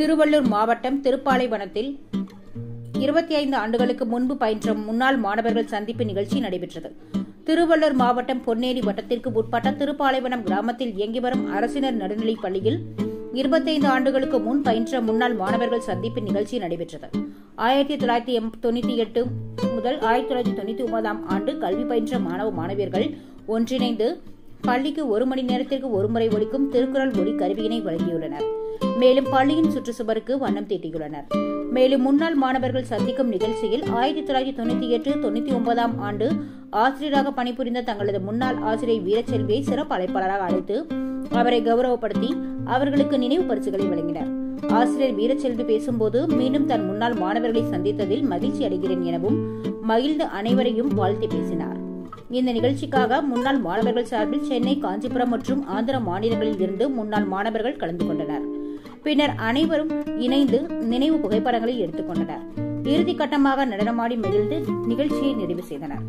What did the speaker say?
திருவள்ளூர் மாவட்டம் திருப்பாலைவனத்தில் 25 ஆண்டுகளுக்கு முன்பு பயின்ற முன்னாள் மாணவர்கள் சந்திப்பு நிகழ்ச்சி நடைபெற்றது. திருவள்ளூர் மாவட்டம் பொன்னேரி வட்டத்திற்கு உட்பட்ட திருப்பாலைவனம் கிராமத்தில் இயங்கி வரும் அரசினர் நடுநிலைப் பள்ளியில் 25 ஆண்டுகளுக்கு முன் பயின்ற முன்னாள் மாணவர்கள் சந்திப்பு நிகழ்ச்சி நடைபெற்றது. 1998 முதல் 1999 ஆண்டு கல்வி பயின்ற மாணவ மாணவியர்கள் ஒன்றிணைந்து பள்ளிக்கு 1 மணி நேரத்திற்கு ஒருமுறை ஒலிக்கும் திருக்குறள் ஒலி கருவியினை வழங்கியுள்ளனர். மேலும் பள்ளியின் சுற்றுச்சுவருக்கு வண்ணம் தீட்டியுள்ளனர். மேலும் முன்னாள் மாணவர்கள் சந்திக்கும் நிகழ்ச்சியில் 1998-99 ஆண்டு ஆசிரியராக பணிபுரிந்த தங்களது முன்னாள் ஆசிரியர் வீரச்செல்வியை சிறப்பு அழைப்பாளராக அழைத்து அவரை கௌரவப்படுத்தி அவர்களுக்கு நினைவு பரிசுகளை வழங்கினர். ஆசிரியர் வீரச்செல்வி பேசும்போது மீண்டும் தன் முன்னாள் மாணவர்களை சந்தித்ததில் மகிழ்ச்சி அடைகிறேன் எனவும் மகிழ்ந்து அனைவரையும் வாழ்த்தி பேசினார். இந்த நிகழ்ச்சிக்காக முன்னாள் மாணவர்கள் சார்பில் சென்னை, காஞ்சிபுரம் மற்றும் ஆந்திர மாநிலங்களில் இருந்து முன்னாள் மாணவர்கள் கலந்து கொண்டனர். பின்னர் அனைவரும் இணைந்து நினைவு புகைப்படங்களை எடுத்துக் கொண்டனர். இறுதிக்கட்டமாக நடனமாடி மகிழ்ந்து நிகழ்ச்சியை நிறைவு செய்தனர்.